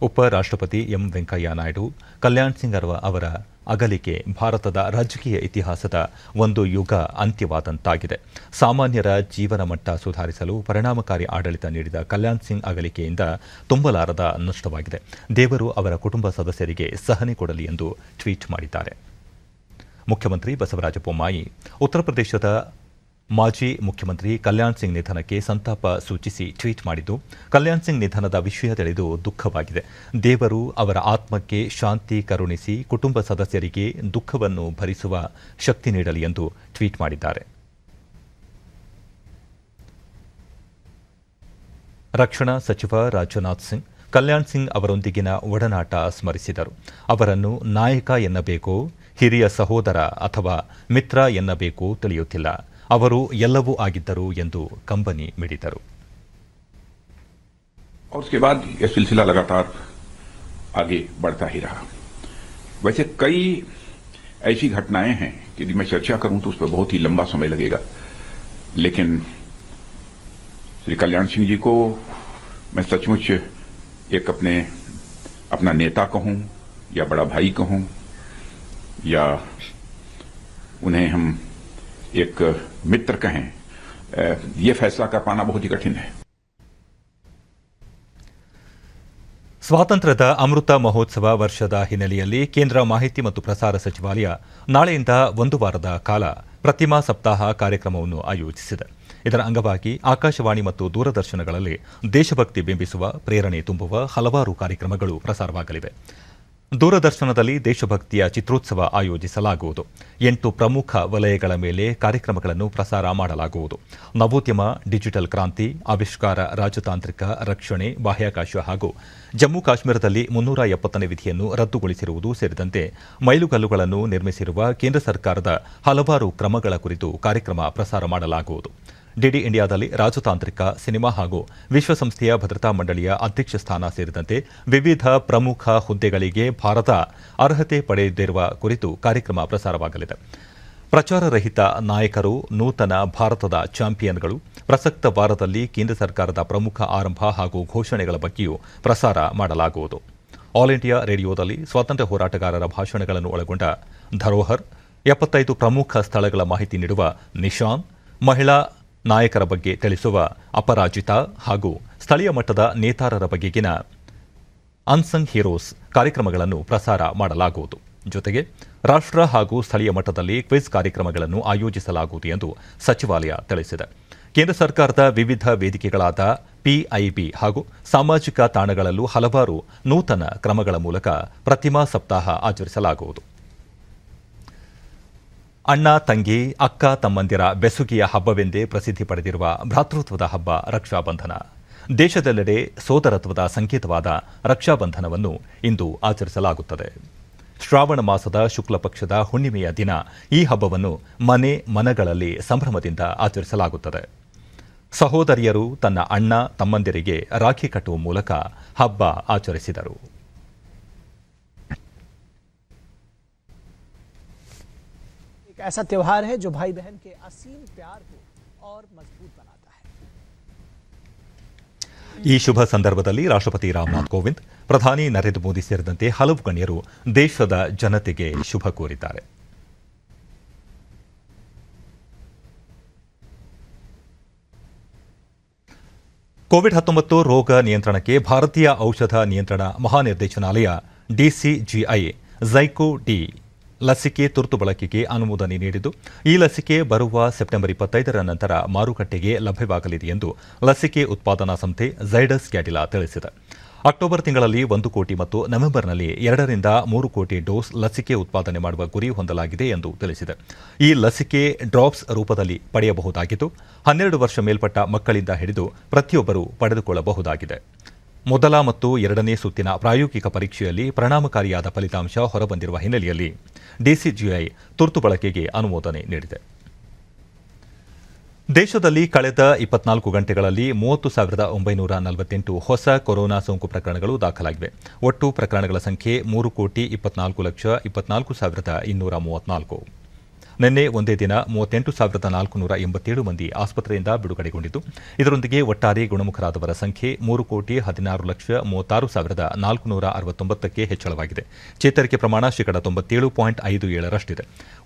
ಉಪರಾಷ್ಟ್ರಪತಿ ಎಂ ವೆಂಕಯ್ಯ ನಾಯ್ಡು ಕಲ್ಯಾಣ್ ಸಿಂಗ್ ಅವರ ಅಗಲಿಕೆ ಭಾರತದ ರಾಜಕೀಯ ಇತಿಹಾಸದ ಒಂದು ಯುಗ ಅಂತ್ಯವಾದಂತಾಗಿದೆ. ಸಾಮಾನ್ಯರ ಜೀವನ ಮಟ್ಟ ಸುಧಾರಿಸಲು ಪರಿಣಾಮಕಾರಿ ಆಡಳಿತ ನೀಡಿದ ಕಲ್ಯಾಣ್ ಸಿಂಗ್ ಅಗಲಿಕೆಯಿಂದ ತುಂಬಲಾರದ ನಷ್ಟವಾಗಿದೆ. ದೇವರು ಅವರ ಕುಟುಂಬ ಸದಸ್ಯರಿಗೆ ಸಹನೆ ಕೊಡಲಿ ಎಂದು ಟ್ವೀಟ್ ಮಾಡಿದ್ದಾರೆ. ಮುಖ್ಯಮಂತ್ರಿ ಬಸವರಾಜ ಬೊಮ್ಮಾಯಿ ಉತ್ತರ ಪ್ರದೇಶದ ಮಾಜಿ ಮುಖ್ಯಮಂತ್ರಿ ಕಲ್ಯಾಣ್ ಸಿಂಗ್ ನಿಧನಕ್ಕೆ ಸಂತಾಪ ಸೂಚಿಸಿ ಟ್ವೀಟ್ ಮಾಡಿದ್ದು, ಕಲ್ಯಾಣ್ ಸಿಂಗ್ ನಿಧನದ ವಿಷಯ ತಿಳಿದು ದುಃಖವಾಗಿದೆ. ದೇವರು ಅವರ ಆತ್ಮಕ್ಕೆ ಶಾಂತಿ ಕರುಣಿಸಿ ಕುಟುಂಬ ಸದಸ್ಯರಿಗೆ ದುಃಖವನ್ನು ಭರಿಸುವ ಶಕ್ತಿ ನೀಡಲಿ ಎಂದು ಟ್ವೀಟ್ ಮಾಡಿದ್ದಾರೆ. ರಕ್ಷಣಾ ಸಚಿವ ರಾಜನಾಥ್ ಸಿಂಗ್ ಕಲ್ಯಾಣ್ ಸಿಂಗ್ ಅವರೊಂದಿಗಿನ ಒಡನಾಟ ಸ್ಮರಿಸಿದರು. ಅವರನ್ನು ನಾಯಕ ಎನ್ನಬೇಕೋ, ಹಿರಿಯ ಸಹೋದರ ಅಥವಾ ಮಿತ್ರ ಎನ್ನಬೇಕೋ ತಿಳಿಯುತ್ತಿಲ್ಲ. ಅವರು ಎಲ್ಲವೂ ಆಗಿದ್ದರು ಎಂದು ಕಂಬನಿ ಮಿಡಿದರು. और उसके बाद यह सिलसिला लगातार आगे बढ़ता ही रहा. वैसे कई ऐसी घटनाएं हैं कि यदि मैं चर्चा करूं तो उस पर बहुत ही लंबा समय लगेगा, लेकिन श्री कल्याण सिंह जी को मैं सचमुच एक अपना नेता कहूं या बड़ा भाई कहूं या उन्हें हम एक मित्र कहें, ये फैसला कर पाना बहुत ही कठिन है. ಸ್ವಾತಂತ್ರ್ಯದ ಅಮೃತ ಮಹೋತ್ಸವ ವರ್ಷದ ಹಿನ್ನೆಲೆಯಲ್ಲಿ ಕೇಂದ್ರ ಮಾಹಿತಿ ಮತ್ತು ಪ್ರಸಾರ ಸಚಿವಾಲಯ ನಾಳೆಯಿಂದ 1 ವಾರದ ಕಾಲ ಪ್ರತಿಮಾ ಸಪ್ತಾಹ ಕಾರ್ಯಕ್ರಮವನ್ನು ಆಯೋಜಿಸಿದೆ. ಇದರ ಅಂಗವಾಗಿ ಆಕಾಶವಾಣಿ ಮತ್ತು ದೂರದರ್ಶನಗಳಲ್ಲಿ ದೇಶಭಕ್ತಿ ಬಿಂಬಿಸುವ, ಪ್ರೇರಣೆ ತುಂಬುವ ಹಲವಾರು ಕಾರ್ಯಕ್ರಮಗಳು ಪ್ರಸಾರವಾಗಲಿವೆ. ದೂರದರ್ಶನದಲ್ಲಿ ದೇಶಭಕ್ತಿಯ ಚಿತ್ರೋತ್ಸವ ಆಯೋಜಿಸಲಾಗುವುದು. 8 ಪ್ರಮುಖ ವಲಯಗಳ ಮೇಲೆ ಕಾರ್ಯಕ್ರಮಗಳನ್ನು ಪ್ರಸಾರ ಮಾಡಲಾಗುವುದು. ನವೋದ್ಯಮ, ಡಿಜಿಟಲ್ ಕ್ರಾಂತಿ, ಆವಿಷ್ಕಾರ, ರಾಜತಾಂತ್ರಿಕ, ರಕ್ಷಣೆ, ಬಾಹ್ಯಾಕಾಶ ಹಾಗೂ ಜಮ್ಮು ಕಾಶ್ಮೀರದಲ್ಲಿ 370ನೇ ವಿಧಿಯನ್ನು ರದ್ದುಗೊಳಿಸಿರುವುದು ಸೇರಿದಂತೆ ಮೈಲುಗಲ್ಲುಗಳನ್ನು ನಿರ್ಮಿಸಿರುವ ಕೇಂದ್ರ ಸರ್ಕಾರದ ಹಲವಾರು ಕ್ರಮಗಳ ಕುರಿತು ಕಾರ್ಯಕ್ರಮ ಪ್ರಸಾರ ಮಾಡಲಾಗುವುದು. ಡಿಡಿ ಇಂಡಿಯಾದಲ್ಲಿ ರಾಜತಾಂತ್ರಿಕ, ಸಿನಿಮಾ ಹಾಗೂ ವಿಶ್ವಸಂಸ್ಥೆಯ ಭದ್ರತಾ ಮಂಡಳಿಯ ಅಧ್ಯಕ್ಷ ಸ್ಥಾನ ಸೇರಿದಂತೆ ವಿವಿಧ ಪ್ರಮುಖ ಹುದ್ದೆಗಳಿಗೆ ಭಾರತ ಅರ್ಹತೆ ಪಡೆದಿರುವ ಕುರಿತು ಕಾರ್ಯಕ್ರಮ ಪ್ರಸಾರವಾಗಲಿದೆ. ಪ್ರಚಾರರಹಿತ ನಾಯಕರು, ನೂತನ ಭಾರತದ ಚಾಂಪಿಯನ್ಗಳು, ಪ್ರಸಕ್ತ ವಾರದಲ್ಲಿ ಕೇಂದ್ರ ಸರ್ಕಾರದ ಪ್ರಮುಖ ಆರಂಭ ಹಾಗೂ ಘೋಷಣೆಗಳ ಬಗ್ಗೆಯೂ ಪ್ರಸಾರ ಮಾಡಲಾಗುವುದು. ಆಲ್ ಇಂಡಿಯಾ ರೇಡಿಯೋದಲ್ಲಿ ಸ್ವಾತಂತ್ರ್ಯ ಹೋರಾಟಗಾರರ ಭಾಷಣಗಳನ್ನು ಒಳಗೊಂಡ ಧರೋಹರ್, 75 ಪ್ರಮುಖ ಸ್ಥಳಗಳ ಮಾಹಿತಿ ನೀಡುವ ನಿಶಾನ್, ಮಹಿಳಾ ನಾಯಕರ ಬಗ್ಗೆ ತಿಳಿಸುವ ಅಪರಾಜಿತಾ ಹಾಗೂ ಸ್ಥಳೀಯ ಮಟ್ಟದ ನೇತಾರರ ಬಗೆಗಿನ ಅನ್ಸಂಗ್ ಹೀರೋಸ್ ಕಾರ್ಯಕ್ರಮಗಳನ್ನು ಪ್ರಸಾರ ಮಾಡಲಾಗುವುದು. ಜೊತೆಗೆ ರಾಷ್ಟ್ರ ಹಾಗೂ ಸ್ಥಳೀಯ ಮಟ್ಟದಲ್ಲಿ ಕ್ವಿಜ್ ಕಾರ್ಯಕ್ರಮಗಳನ್ನು ಆಯೋಜಿಸಲಾಗುವುದು ಎಂದು ಸಚಿವಾಲಯ ತಿಳಿಸಿದೆ. ಕೇಂದ್ರ ಸರ್ಕಾರದ ವಿವಿಧ ವೇದಿಕೆಗಳಾದ ಪಿಐಬಿ ಹಾಗೂ ಸಾಮಾಜಿಕ ತಾಣಗಳಲ್ಲೂ ಹಲವಾರು ನೂತನ ಕ್ರಮಗಳ ಮೂಲಕ ಪ್ರತಿಮಾ ಸಪ್ತಾಹ ಆಚರಿಸಲಾಗುವುದು. ಅಣ್ಣ ತಂಗಿ, ಅಕ್ಕ ತಮ್ಮಂದಿರ ಬೆಸುಗೆಯ ಹಬ್ಬವೆಂದೇ ಪ್ರಸಿದ್ಧಿ ಪಡೆದಿರುವ ಭ್ರಾತೃತ್ವದ ಹಬ್ಬ ರಕ್ಷಾಬಂಧನ. ದೇಶದೆಲ್ಲೆಡೆ ಸೋದರತ್ವದ ಸಂಕೇತವಾದ ರಕ್ಷಾಬಂಧನವನ್ನು ಇಂದು ಆಚರಿಸಲಾಗುತ್ತದೆ. ಶ್ರಾವಣ ಮಾಸದ ಶುಕ್ಲ ಪಕ್ಷದ ಹುಣ್ಣಿಮೆಯ ದಿನ ಈ ಹಬ್ಬವನ್ನು ಮನೆಗಳಲ್ಲಿ ಸಂಭ್ರಮದಿಂದ ಆಚರಿಸಲಾಗುತ್ತದೆ. ಸಹೋದರಿಯರು ತನ್ನ ಅಣ್ಣ ತಮ್ಮಂದಿರಿಗೆ ರಾಖಿ ಕಟ್ಟುವ ಮೂಲಕ ಹಬ್ಬ ಆಚರಿಸಿದರು. ऐसा त्योहार है जो भाई बहन के असीम प्यार को और मजबूत बनाता है. ಈ ಶುಭ ಸಂದರ್ಭದಲ್ಲಿ ರಾಷ್ಟ್ರಪತಿ ರಾಮನಾಥ್ ಕೋವಿಂದ್, ಪ್ರಧಾನಿ ನರೇಂದ್ರ ಮೋದಿ ಸೇರಿದಂತೆ ಹಲವು ಗಣ್ಯರು ದೇಶದ ಜನತೆಗೆ ಶುಭ ಕೋರಿದ್ದಾರೆ. ಕೋವಿಡ್-19 ರೋಗ ನಿಯಂತ್ರಣಕ್ಕೆ ಭಾರತೀಯ ಔಷಧ ನಿಯಂತ್ರಣ ಮಹಾನಿರ್ದೇಶನಾಲಯ ಡಿಸಿಜಿಐ ಝೈಕೋ-ಡಿ ಲಸಿಕೆ ತುರ್ತು ಬಳಕೆಗೆ ಅನುಮೋದನೆ ನೀಡಿದ್ದು, ಈ ಲಸಿಕೆ ಬರುವ ಸೆಪ್ಟೆಂಬರ್ 25ರ ನಂತರ ಮಾರುಕಟ್ಟೆಗೆ ಲಭ್ಯವಾಗಲಿದೆ ಎಂದು ಲಸಿಕೆ ಉತ್ಪಾದನಾ ಸಂಸ್ಥೆ ಝೈಡಸ್ ಕ್ಯಾಡಿಲಾ ತಿಳಿಸಿದೆ. ಅಕ್ಟೋಬರ್ ತಿಂಗಳಲ್ಲಿ 1 ಕೋಟಿ ಮತ್ತು ನವೆಂಬರ್ನಲ್ಲಿ 2 ರಿಂದ 3 ಕೋಟಿ ಡೋಸ್ ಲಸಿಕೆ ಉತ್ಪಾದನೆ ಮಾಡುವ ಗುರಿ ಹೊಂದಲಾಗಿದೆ ಎಂದು ತಿಳಿಸಿದೆ. ಈ ಲಸಿಕೆ ಡ್ರಾಪ್ಸ್ ರೂಪದಲ್ಲಿ ಪಡೆಯಬಹುದಾಗಿದ್ದು, 12 ವರ್ಷ ಮೇಲ್ಪಟ್ಟ ಮಕ್ಕಳಿಂದ ಹಿಡಿದು ಪ್ರತಿಯೊಬ್ಬರೂ ಪಡೆದುಕೊಳ್ಳಬಹುದಾಗಿದೆ. ಮೊದಲ ಮತ್ತು 2ನೇ ಸುತ್ತಿನ ಪ್ರಾಯೋಗಿಕ ಪರೀಕ್ಷೆಯಲ್ಲಿ ಪರಿಣಾಮಕಾರಿಯಾದ ಫಲಿತಾಂಶ ಹೊರಬಂದಿರುವ ಹಿನ್ನೆಲೆಯಲ್ಲಿ ಡಿಸಿಜಿಐ ತುರ್ತು ಬಳಕೆಗೆ ಅನುಮೋದನೆ ನೀಡಿದೆ. ದೇಶದಲ್ಲಿ ಕಳೆದ 24 ಗಂಟೆಗಳಲ್ಲಿ 30,948 ಹೊಸ ಕೊರೋನಾ ಸೋಂಕು ಪ್ರಕರಣಗಳು ದಾಖಲಾಗಿವೆ. ಒಟ್ಟು ಪ್ರಕರಣಗಳ ಸಂಖ್ಯೆ 3,24,24,234. ನಿನ್ನೆ ಒಂದೇ ದಿನ 38,487 ಮಂದಿ ಆಸ್ಪತ್ರೆಯಿಂದ ಬಿಡುಗಡೆಗೊಂಡಿದ್ದು, ಇದರೊಂದಿಗೆ ಒಟ್ಟಾರೆ ಗುಣಮುಖರಾದವರ ಸಂಖ್ಯೆ 3,16,33,469ಕ್ಕೆ ಹೆಚ್ಚಳವಾಗಿದೆ. ಚೇತರಿಕೆ ಪ್ರಮಾಣ 97.57%ರಷ್ಟಿದೆ.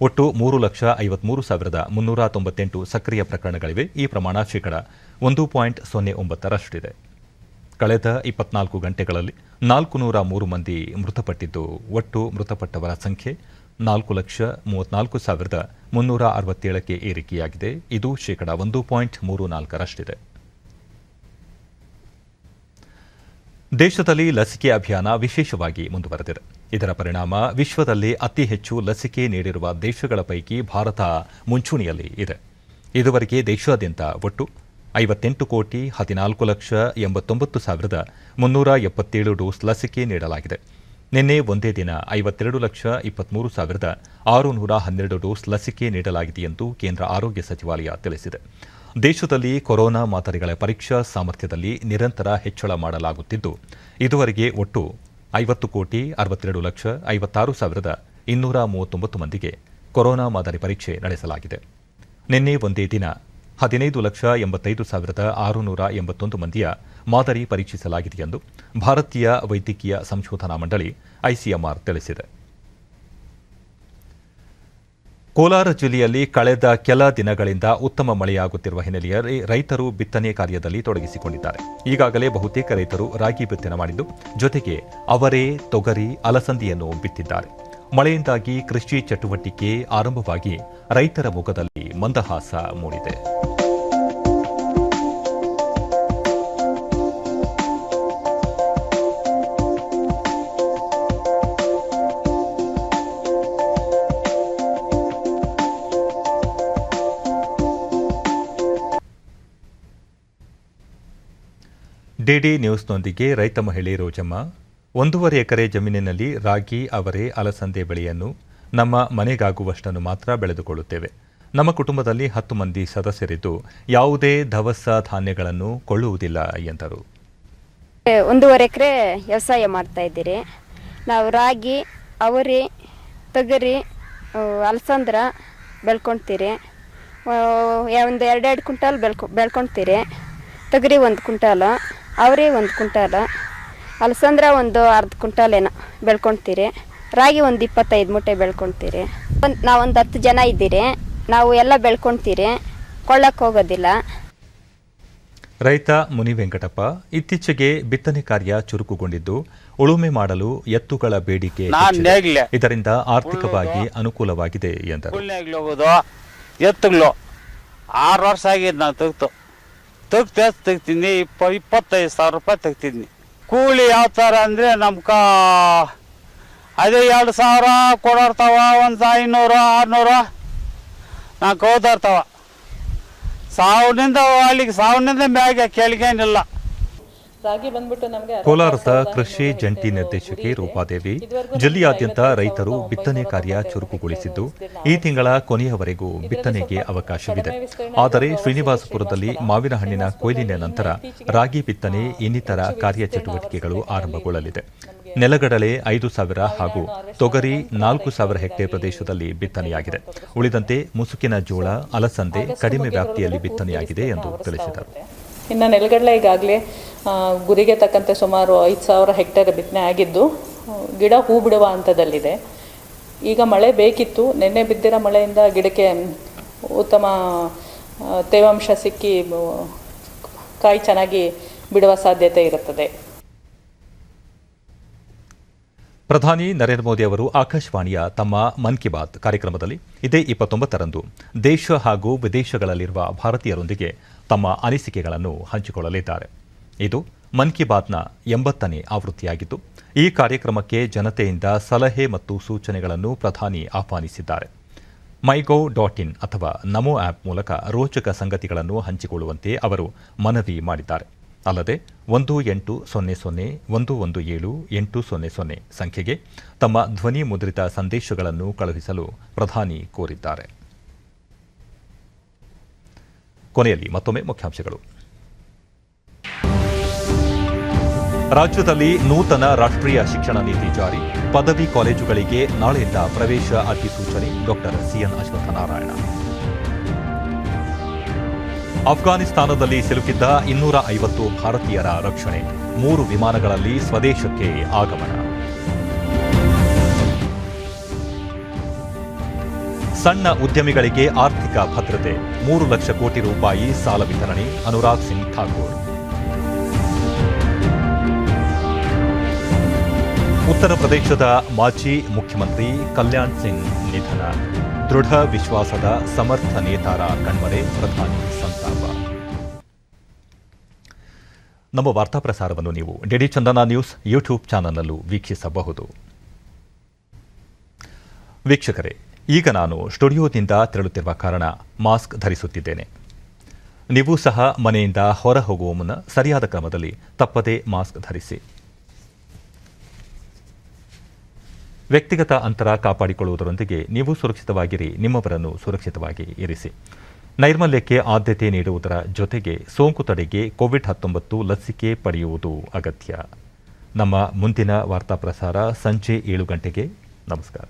ಒಟ್ಟು 3,53,398 ಸಕ್ರಿಯ ಪ್ರಕರಣಗಳಿವೆ. ಈ ಪ್ರಮಾಣ 1.09%ರಷ್ಟಿದೆ. ಕಳೆದ 24 ಗಂಟೆಗಳಲ್ಲಿ 403 ಮಂದಿ ಮೃತಪಟ್ಟಿದ್ದು, ಒಟ್ಟು ಮೃತಪಟ್ಟವರ ಸಂಖ್ಯೆ 4,34,367ಕ್ಕೆ ಏರಿಕೆಯಾಗಿದೆ. ಇದು 1.34%ರಷ್ಟಿದೆ. ದೇಶದಲ್ಲಿ ಲಸಿಕೆ ಅಭಿಯಾನ ವಿಶೇಷವಾಗಿ ಮುಂದುವರೆದಿದೆ. ಇದರ ಪರಿಣಾಮ ವಿಶ್ವದಲ್ಲಿ ಅತಿ ಹೆಚ್ಚು ಲಸಿಕೆ ನೀಡಿರುವ ದೇಶಗಳ ಪೈಕಿ ಭಾರತ ಮುಂಚೂಣಿಯಲ್ಲಿ ಇದೆ. ಇದುವರೆಗೆ ದೇಶಾದ್ಯಂತ ಒಟ್ಟು 58,14,89,377 ಡೋಸ್ ಲಸಿಕೆ ನೀಡಲಾಗಿದೆ. ನಿನ್ನೆ ಒಂದೇ ದಿನ 52,23,612 ಡೋಸ್ ಲಸಿಕೆ ನೀಡಲಾಗಿದೆ ಎಂದು ಕೇಂದ್ರ ಆರೋಗ್ಯ ಸಚಿವಾಲಯ ತಿಳಿಸಿದೆ. ದೇಶದಲ್ಲಿ ಕೊರೋನಾ ಮಾದರಿಗಳ ಪರೀಕ್ಷಾ ಸಾಮರ್ಥ್ಯದಲ್ಲಿ ನಿರಂತರ ಹೆಚ್ಚಳ ಮಾಡಲಾಗುತ್ತಿದ್ದು, ಇದುವರೆಗೆ ಒಟ್ಟು 50,62,56,239 ಮಂದಿಗೆ ಕೊರೋನಾ ಮಾದರಿ ಪರೀಕ್ಷೆ ನಡೆಸಲಾಗಿದೆ. ನಿನ್ನೆ ಒಂದೇ ದಿನ 15,85,681 ಮಂದಿಯ ಮಾದರಿ ಪರೀಕ್ಷಿಸಲಾಗಿದೆ ಎಂದು ಭಾರತೀಯ ವೈದ್ಯಕೀಯ ಸಂಶೋಧನಾ ಮಂಡಳಿ ಐಸಿಎಂಆರ್ ತಿಳಿಸಿದೆ. ಕೋಲಾರ ಜಿಲ್ಲೆಯಲ್ಲಿ ಕಳೆದ ಕೆಲ ದಿನಗಳಿಂದ ಉತ್ತಮ ಮಳೆಯಾಗುತ್ತಿರುವ ಹಿನ್ನೆಲೆಯಲ್ಲಿ ರೈತರು ಬಿತ್ತನೆ ಕಾರ್ಯದಲ್ಲಿ ತೊಡಗಿಸಿಕೊಂಡಿದ್ದಾರೆ. ಈಗಾಗಲೇ ಬಹುತೇಕ ರೈತರು ರಾಗಿ ಬಿತ್ತನೆ ಮಾಡಿದ್ದು, ಜೊತೆಗೆ ಅವರೇ, ತೊಗರಿ, ಅಲಸಂದಿಯನ್ನು ಬಿತ್ತಿದ್ದಾರೆ. ಮಳೆಯಿಂದಾಗಿ ಕೃಷಿ ಚಟುವಟಿಕೆ ಆರಂಭವಾಗಿ ರೈತರ ಮುಖದಲ್ಲಿ ಮಂದಹಾಸ ಮೂಡಿದೆ. ಡಿಡಿ ನ್ಯೂಸ್ನೊಂದಿಗೆ ರೈತ ಮಹಿಳೆ ರೋಜಮ್ಮ 1.5 ಎಕರೆ ಜಮೀನಿನಲ್ಲಿ ರಾಗಿ, ಅವರೆ, ಅಲಸಂದೆ ಬೆಳೆಯನ್ನು ನಮ್ಮ ಮನೆಗಾಗುವಷ್ಟನ್ನು ಮಾತ್ರ ಬೆಳೆದುಕೊಳ್ಳುತ್ತೇವೆ. ನಮ್ಮ ಕುಟುಂಬದಲ್ಲಿ 10 ಮಂದಿ ಸದಸ್ಯರಿದ್ದು ಯಾವುದೇ ದವಸ ಧಾನ್ಯಗಳನ್ನು ಕೊಳ್ಳುವುದಿಲ್ಲ ಎಂದರು. 1.5 ಎಕರೆ ವ್ಯವಸಾಯ ಮಾಡ್ತಾ ಇದ್ದೀರಿ. ನಾವು ರಾಗಿ, ಅವರೆ, ತೊಗರಿ, ಅಲಸಂದ್ರ ಬೆಳ್ಕೊಳ್ತೀರಿ. ಒಂದು 2 ಕ್ವಿಂಟಾಲ್ ಬೆಳ್ಕೊಳ್ತೀರಿ. ತೊಗರಿ 1 ಕ್ವಿಂಟಾಲ, ಅವರೆ 1 ಕ್ವಿಂಟಾಲ, ಅಲಸಂದ್ರ ಒಂದು ಅರ್ಧ ಕ್ವಿಂಟಾಲ್ ಏನೋ ಬೆಳ್ಕೊಳ್ತೀರಿ. ರಾಗಿ ಒಂದು 25 ಮೂಟೆ ಬೆಳ್ಕೊಳ್ತೀರಿ. ನಾವೊಂದು 10 ಜನ ಇದ್ದೀರಿ. ನಾವು ಎಲ್ಲ ಬೆಳ್ಕೊಳ್ತೀರಿ, ಕೊಳ್ಳಕ್ಕೆ ಹೋಗೋದಿಲ್ಲ. ರೈತ ಮುನಿ ವೆಂಕಟಪ್ಪ ಇತ್ತೀಚೆಗೆ ಬಿತ್ತನೆ ಕಾರ್ಯ ಚುರುಕುಗೊಂಡಿದ್ದು ಉಳುಮೆ ಮಾಡಲು ಎತ್ತುಗಳ ಬೇಡಿಕೆ ಹೆಚ್ಚಿದೆ. ಇದರಿಂದ ಆರ್ಥಿಕವಾಗಿ ಅನುಕೂಲವಾಗಿದೆ ಎಂದರು. ಎತ್ತುಗಳು 6 ವರ್ಷ ಆಗಿದೆ. ನಾವು ತೆಗ್ತೀನಿ 25,000 ರೂಪಾಯಿ ತೆಗ್ತಿದ್ನಿ. ಕೂಲಿ ಯಾವ ಥರ ಅಂದರೆ ನಮ್ಗೆ ಅದೇ 2,000 ಕೊಡೋರ್ತಾವ, ಒಂದು 500 600 ನಾಲ್ಕು ಹೋದಾರ್ತಾವ. ಸಾವಿರನಿಂದ ಮ್ಯಾಗೆ ಕೆಳಗೇನಿಲ್ಲ. ಕೋಲಾರದ ಕೃಷಿ ಜಂಟಿ ನಿರ್ದೇಶಕಿ ರೂಪಾದೇವಿ ಜಿಲ್ಲೆಯಾದ್ಯಂತ ರೈತರು ಬಿತ್ತನೆ ಕಾರ್ಯ ಚುರುಕುಗೊಳಿಸಿದ್ದು ಈ ತಿಂಗಳ ಕೊನೆಯವರೆಗೂ ಬಿತ್ತನೆಗೆ ಅವಕಾಶವಿದೆ. ಆದರೆ ಶ್ರೀನಿವಾಸಪುರದಲ್ಲಿ ಮಾವಿನ ಹಣ್ಣಿನ ಕೊಯ್ಲಿನ ನಂತರ ರಾಗಿ ಬಿತ್ತನೆ ಇನ್ನಿತರ ಕಾರ್ಯಚಟುವಟಿಕೆಗಳು ಆರಂಭಗೊಳ್ಳಲಿದೆ. ನೆಲಗಡಲೆ 5,000 ಹಾಗೂ ತೊಗರಿ 4,000 ಹೆಕ್ಟೇರ್ ಪ್ರದೇಶದಲ್ಲಿ ಬಿತ್ತನೆಯಾಗಿದೆ. ಉಳಿದಂತೆ ಮುಸುಕಿನ ಜೋಳ, ಅಲಸಂದೆ ಕಡಿಮೆ ವ್ಯಾಪ್ತಿಯಲ್ಲಿ ಬಿತ್ತನೆಯಾಗಿದೆ ಎಂದು ತಿಳಿಸಿದರು. ಇನ್ನು ನೆಲಗಡಲೆ ಈಗಾಗಲೇ ಗುರಿಗೆ ತಕ್ಕಂತೆ ಸುಮಾರು 5,000 ಹೆಕ್ಟೇರ್ ಬಿತ್ತನೆ ಆಗಿದ್ದು ಗಿಡ ಹೂ ಬಿಡುವ ಹಂತದಲ್ಲಿದೆ. ಈಗ ಮಳೆ ಬೇಕಿತ್ತು. ನಿನ್ನೆ ಬಿದ್ದಿರೋ ಮಳೆಯಿಂದ ಗಿಡಕ್ಕೆ ಉತ್ತಮ ತೇವಾಂಶ ಸಿಕ್ಕಿ ಕಾಯಿ ಚೆನ್ನಾಗಿ ಬಿಡುವ ಸಾಧ್ಯತೆ ಇರುತ್ತದೆ. ಪ್ರಧಾನಿ ನರೇಂದ್ರ ಮೋದಿ ಅವರು ಆಕಾಶವಾಣಿಯ ತಮ್ಮ ಮನ್ ಕಿ ಬಾತ್ ಕಾರ್ಯಕ್ರಮದಲ್ಲಿ ಇದೇ 29ರಂದು ದೇಶ ಹಾಗೂ ವಿದೇಶಗಳಲ್ಲಿರುವ ಭಾರತೀಯರೊಂದಿಗೆ ತಮ್ಮ ಅನಿಸಿಕೆಗಳನ್ನು ಹಂಚಿಕೊಳ್ಳಲಿದ್ದಾರೆ. ಇದು ಮನ್ ಕಿ ಬಾತ್ನ 80ನೇ ಆವೃತ್ತಿಯಾಗಿದ್ದು ಈ ಕಾರ್ಯಕ್ರಮಕ್ಕೆ ಜನತೆಯಿಂದ ಸಲಹೆ ಮತ್ತು ಸೂಚನೆಗಳನ್ನು ಪ್ರಧಾನಿ ಆಹ್ವಾನಿಸಿದ್ದಾರೆ. mygov.in ಅಥವಾ ನಮೋ ಆ್ಯಪ್ ಮೂಲಕ ರೋಚಕ ಸಂಗತಿಗಳನ್ನು ಹಂಚಿಕೊಳ್ಳುವಂತೆ ಅವರು ಮನವಿ ಮಾಡಿದ್ದಾರೆ. ಅಲ್ಲದೆ 1800117800 ಸಂಖ್ಯೆಗೆ ತಮ್ಮ ಧ್ವನಿ ಮುದ್ರಿತ ಸಂದೇಶಗಳನ್ನು ಕಳುಹಿಸಲು ಪ್ರಧಾನಿ ಕೋರಿದ್ದಾರೆ. ಕೊನೆಯಲ್ಲಿ ಮತ್ತೊಮ್ಮೆ ಮುಖ್ಯಾಂಶಗಳು. ರಾಜ್ಯದಲ್ಲಿ ನೂತನ ರಾಷ್ಟ್ರೀಯ ಶಿಕ್ಷಣ ನೀತಿ ಜಾರಿ. ಪದವಿ ಕಾಲೇಜುಗಳಿಗೆ ನಾಳೆಯಿಂದ ಪ್ರವೇಶ ಅಧಿಸೂಚನೆ. Doctor CN Ashwathnarayan. ಅಫ್ಘಾನಿಸ್ತಾನದಲ್ಲಿ ಸಿಲುಕಿದ್ದ 250 ಭಾರತೀಯರ ರಕ್ಷಣೆ. 3 ವಿಮಾನಗಳಲ್ಲಿ ಸ್ವದೇಶಕ್ಕೆ ಆಗಮನ. ಸಣ್ಣ ಉದ್ಯಮಿಗಳಿಗೆ ಆರ್ಥಿಕ ಭದ್ರತೆ. 3 ಲಕ್ಷ ಕೋಟಿ ರೂಪಾಯಿ ಸಾಲ ವಿತರಣೆ. ಅನುರಾಗ್ ಸಿಂಗ್ ಠಾಕೂರ್. ಉತ್ತರ ಪ್ರದೇಶದ ಮಾಜಿ ಮುಖ್ಯಮಂತ್ರಿ ಕಲ್ಯಾಣ್ ಸಿಂಗ್ ನಿಧನ. ದೃಢ ವಿಶ್ವಾಸದ ಸಮರ್ಥ ನೇತಾರ ಕಣ್ಮರೆ. ಪ್ರಧಾನಿ ಸಂತಾಪ. ನಮ್ಮ ವಾರ್ತಾ ಪ್ರಸಾರವನ್ನು ನೀವು ಡಿಡಿ ಚಂದನ ನ್ಯೂಸ್ ಯೂಟ್ಯೂಬ್ ಚಾನಲ್ನಲ್ಲೂ ವೀಕ್ಷಿಸಬಹುದು. ವೀಕ್ಷಕರೇ, ಈಗ ನಾನು ಸ್ಟುಡಿಯೋದಿಂದ ತೆರಳುತ್ತಿರುವ ಕಾರಣ ಮಾಸ್ಕ್ ಧರಿಸುತ್ತಿದ್ದೇನೆ. ನೀವು ಸಹ ಮನೆಯಿಂದ ಹೊರ ಹೋಗುವ ಮುನ್ನ ಸರಿಯಾದ ಕ್ರಮದಲ್ಲಿ ತಪ್ಪದೇ ಮಾಸ್ಕ್ ಧರಿಸಿ. ವ್ಯಕ್ತಿಗತ ಅಂತರ ಕಾಪಾಡಿಕೊಳ್ಳುವುದರೊಂದಿಗೆ ನೀವು ಸುರಕ್ಷಿತವಾಗಿರಿ, ನಿಮ್ಮವರನ್ನು ಸುರಕ್ಷಿತವಾಗಿ ಇರಿಸಿ. ನೈರ್ಮಲ್ಯಕ್ಕೆ ಆದ್ಯತೆ ನೀಡುವುದರ ಜೊತೆಗೆ ಸೋಂಕು ತಡೆಗೆ ಕೋವಿಡ್-19 ಲಸಿಕೆ ಪಡೆಯುವುದು ಅಗತ್ಯ. ನಮ್ಮ ಮುಂದಿನ ವಾರ್ತಾ ಪ್ರಸಾರ ಸಂಜೆ 7 ಗಂಟೆಗೆ. ನಮಸ್ಕಾರ.